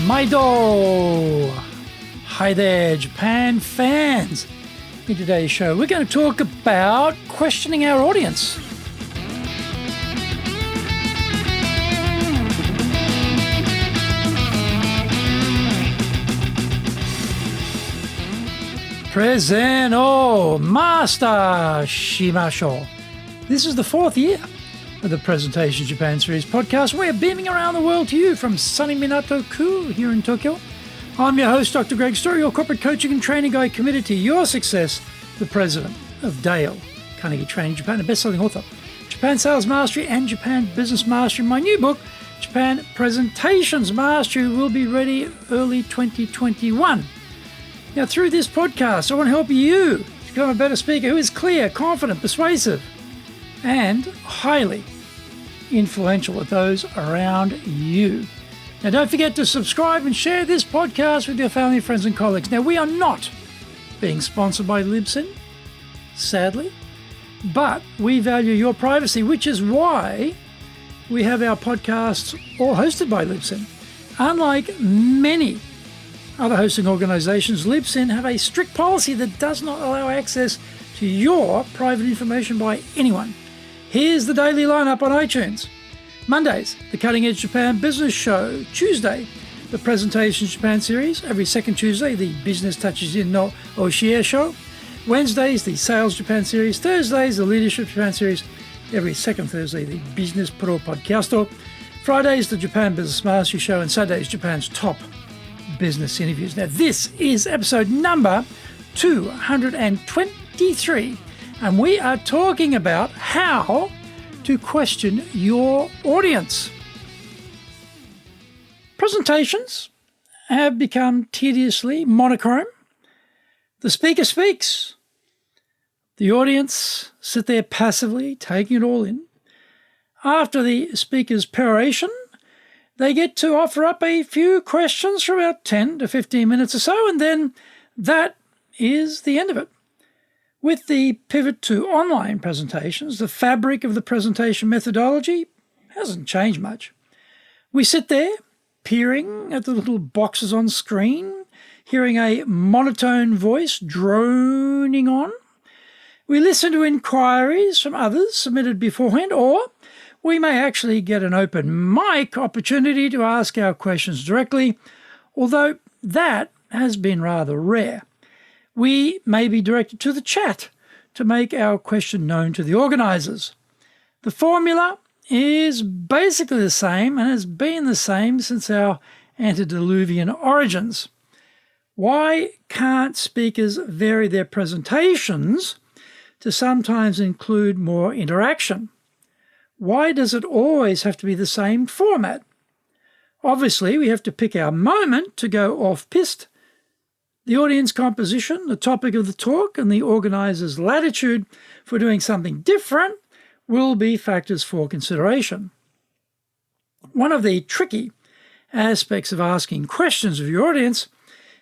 Maido! Hi there, Japan fans! In today's show, we're going to talk about questioning our audience. Preseno Master Shimasho. This is the fourth year of the Presentation Japan Series podcast. We're beaming around the world to you from sunny Minato-ku here in Tokyo. I'm your host, Dr. Greg Story, your corporate coaching and training guide committed to your success, the president of Dale Carnegie Training Japan, a best-selling author, Japan Sales Mastery and Japan Business Mastery. My new book, Japan Presentations Mastery, will be ready early 2021. Now, through this podcast, I want to help you to become a better speaker who is clear, confident, persuasive, and highly influential with those around you. Now, don't forget to subscribe and share this podcast with your family, friends, and colleagues. Now, we are not being sponsored by Libsyn, sadly, but we value your privacy, which is why we have our podcasts all hosted by Libsyn. Unlike many other hosting organizations, Libsyn have a strict policy that does not allow access to your private information by anyone. Here's the daily lineup on iTunes. Mondays, the Cutting Edge Japan Business Show. Tuesday, the Presentation Japan Series. Every second Tuesday, the Business Touches In no Oshie Show. Wednesdays, the Sales Japan Series. Thursdays, the Leadership Japan Series. Every second Thursday, the Business Pro Podcast. Fridays, the Japan Business Mastery Show. And Saturdays, Japan's top business interviews. Now, this is episode number 223. And we are talking about how to question your audience. Presentations have become tediously monochrome. The speaker speaks. The audience sit there passively, taking it all in. After the speaker's peroration, they get to offer up a few questions for about 10 to 15 minutes or so, and then that is the end of it. With the pivot to online presentations, the fabric of the presentation methodology hasn't changed much. We sit there, peering at the little boxes on screen, hearing a monotone voice droning on. We listen to enquiries from others submitted beforehand, or we may actually get an open mic opportunity to ask our questions directly, although that has been rather rare. We may be directed to the chat to make our question known to the organisers. The formula is basically the same and has been the same since our antediluvian origins. Why can't speakers vary their presentations to sometimes include more interaction? Why does it always have to be the same format? Obviously, we have to pick our moment to go off piste. The audience composition, the topic of the talk, and the organiser's latitude for doing something different will be factors for consideration. One of the tricky aspects of asking questions of your audience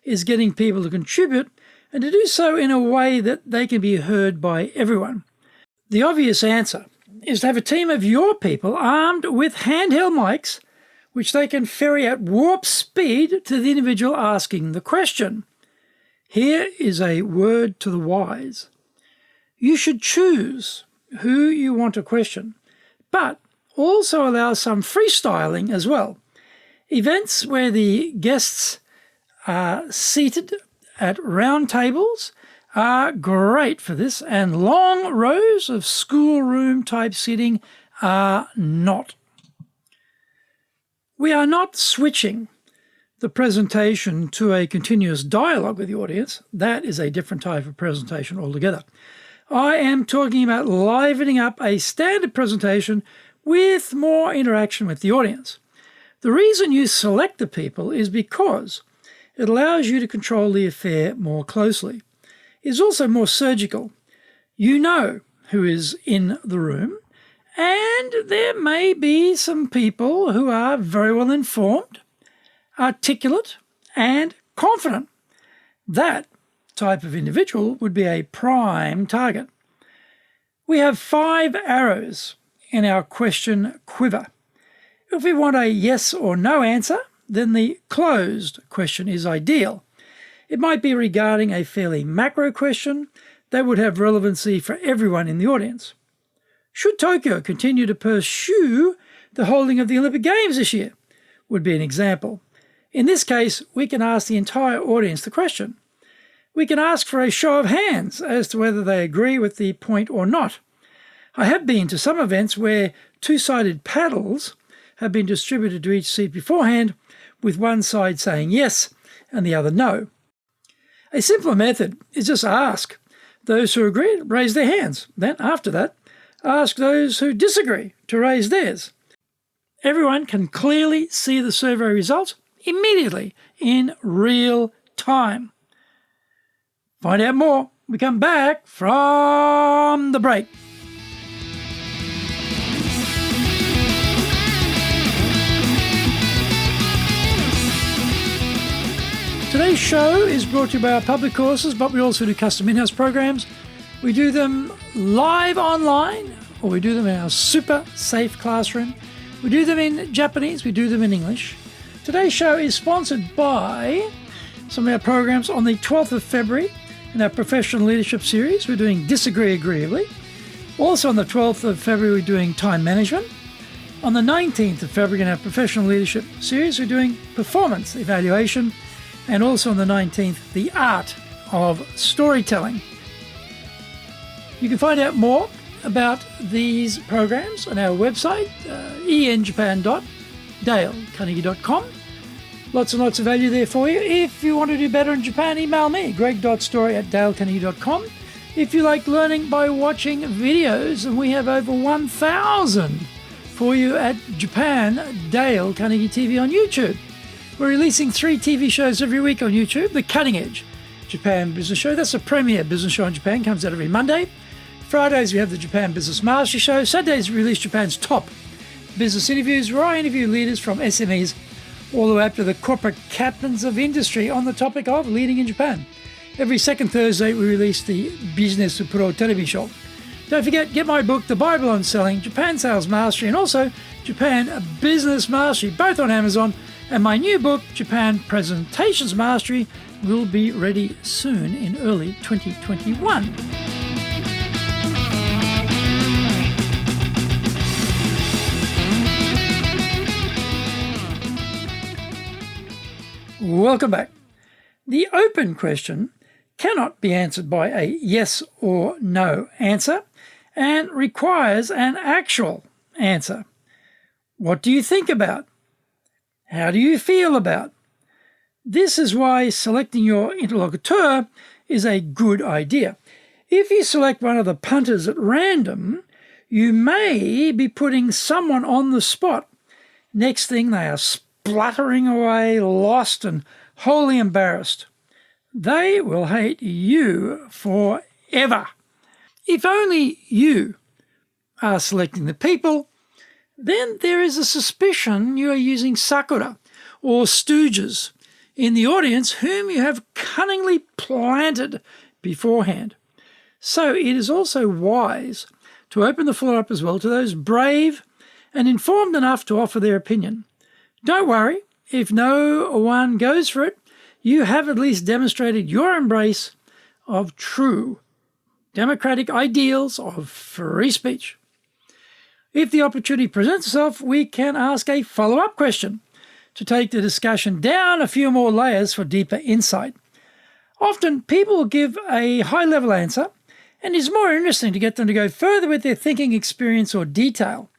is getting people to contribute and to do so in a way that they can be heard by everyone. The obvious answer is to have a team of your people armed with handheld mics, which they can ferry at warp speed to the individual asking the question. Here is a word to the wise. You should choose who you want to question, but also allow some freestyling as well. Events where the guests are seated at round tables are great for this, and long rows of schoolroom type seating are not. We are not switching the presentation to a continuous dialogue with the audience. That is a different type of presentation altogether. I am talking about livening up a standard presentation with more interaction with the audience. The reason you select the people is because it allows you to control the affair more closely. It's also more surgical. You know who is in the room, and there may be some people who are very well informed, articulate, and confident. That type of individual would be a prime target. We have 5 arrows in our question quiver. If we want a yes or no answer, then the closed question is ideal. It might be regarding a fairly macro question that would have relevancy for everyone in the audience. Should Tokyo continue to pursue the holding of the Olympic Games this year? Would be an example. In this case, we can ask the entire audience the question. We can ask for a show of hands as to whether they agree with the point or not. I have been to some events where two-sided paddles have been distributed to each seat beforehand, with one side saying yes and the other no. A simpler method is just ask those who agree to raise their hands. Then, after that, ask those who disagree to raise theirs. Everyone can clearly see the survey results immediately in real time. Find out more when we come back from the break. Today's show is brought to you by our public courses, but we also do custom in-house programs. We do them live online, or we do them in our super safe classroom. We do them in Japanese, we do them in English. Today's show is sponsored by some of our programs. On the 12th of February, in our professional leadership series, we're doing Disagree Agreeably. Also on the 12th of February, we're doing Time Management. On the 19th of February, in our professional leadership series, we're doing Performance Evaluation. And also on the 19th, The Art of Storytelling. You can find out more about these programs on our website, enjapan.dalecarnegie.com. Lots and lots of value there for you. If you want to do better in Japan, email me, greg.story@dalecarnegie.com. If you like learning by watching videos, and we have over 1,000 for you at Japan Dale Carnegie TV on YouTube. We're releasing 3 TV shows every week on YouTube. The Cutting Edge Japan Business Show, that's a premier business show in Japan, comes out every Monday. Fridays we have the Japan Business Mastery Show. Saturdays we release Japan's top business interviews, where I interview leaders from SMEs all the way up to the corporate captains of industry on the topic of leading in Japan. Every second Thursday we release the Business Pro Television Show. Don't forget, get my book, The Bible on Selling, Japan Sales Mastery, and also Japan Business Mastery, both on Amazon. And my new book, Japan Presentations Mastery, will be ready soon in early 2021. Welcome back. The open question cannot be answered by a yes or no answer and requires an actual answer. What do you think about? How do you feel about? This is why selecting your interlocuteur is a good idea. If you select one of the punters at random, you may be putting someone on the spot. Next thing, they are spluttering away, lost and wholly embarrassed. They will hate you forever. If only you are selecting the people, then there is a suspicion you are using Sakura or stooges in the audience whom you have cunningly planted beforehand. So it is also wise to open the floor up as well to those brave and informed enough to offer their opinion. Don't worry, if no one goes for it, you have at least demonstrated your embrace of true democratic ideals of free speech. If the opportunity presents itself, we can ask a follow-up question to take the discussion down a few more layers for deeper insight. Often, people will give a high-level answer, and it's more interesting to get them to go further with their thinking, experience, or detail.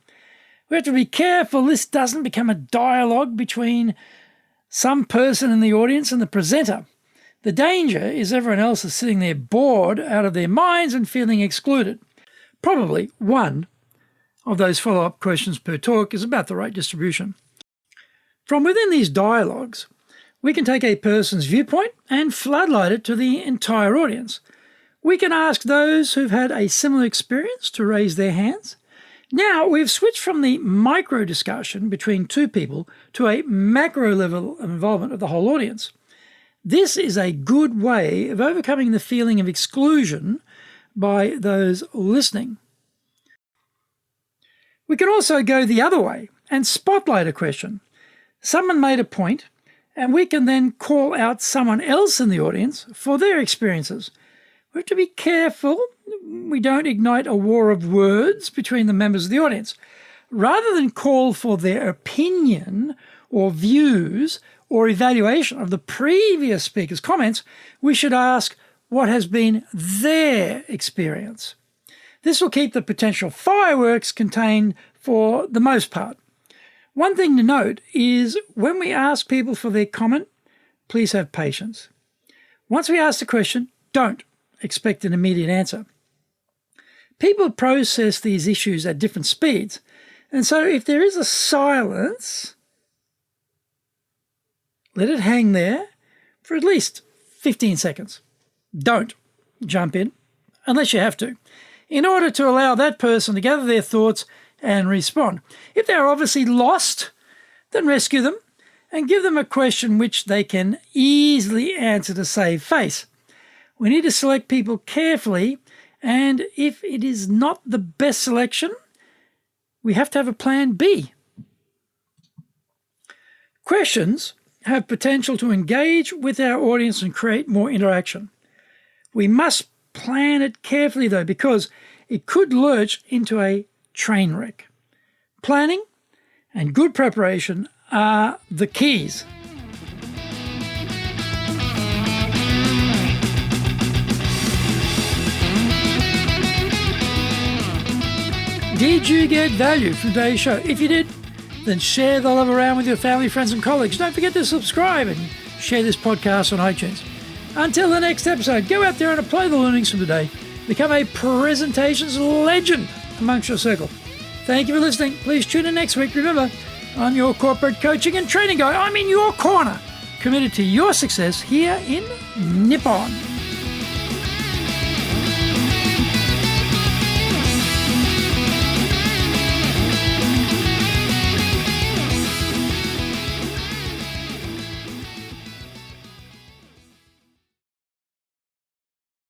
We have to be careful this doesn't become a dialogue between some person in the audience and the presenter. The danger is everyone else is sitting there bored out of their minds and feeling excluded. Probably one of those follow-up questions per talk is about the right distribution. From within these dialogues, we can take a person's viewpoint and floodlight it to the entire audience. We can ask those who've had a similar experience to raise their hands. Now, we've switched from the micro discussion between two people to a macro level of involvement of the whole audience. This is a good way of overcoming the feeling of exclusion by those listening. We can also go the other way and spotlight a question. Someone made a point, and we can then call out someone else in the audience for their experiences. We have to be careful we don't ignite a war of words between the members of the audience. Rather than call for their opinion or views or evaluation of the previous speaker's comments, we should ask what has been their experience. This will keep the potential fireworks contained for the most part. One thing to note is when we ask people for their comment, please have patience. Once we ask the question, don't expect an immediate answer. People process these issues at different speeds, and so if there is a silence, let it hang there for at least 15 seconds. Don't jump in unless you have to, in order to allow that person to gather their thoughts and respond. If they're obviously lost, then rescue them and give them a question which they can easily answer to save face. We need to select people carefully, and if it is not the best selection, we have to have a plan B. Questions have potential to engage with our audience and create more interaction. We must plan it carefully, though, because it could lurch into a train wreck. Planning and good preparation are the keys. Did you get value from today's show? If you did, then share the love around with your family, friends, and colleagues. Don't forget to subscribe and share this podcast on iTunes. Until the next episode, go out there and apply the learnings from today. Become a presentations legend amongst your circle. Thank you for listening. Please tune in next week. Remember, I'm your corporate coaching and training guy. I'm in your corner, committed to your success here in Nippon.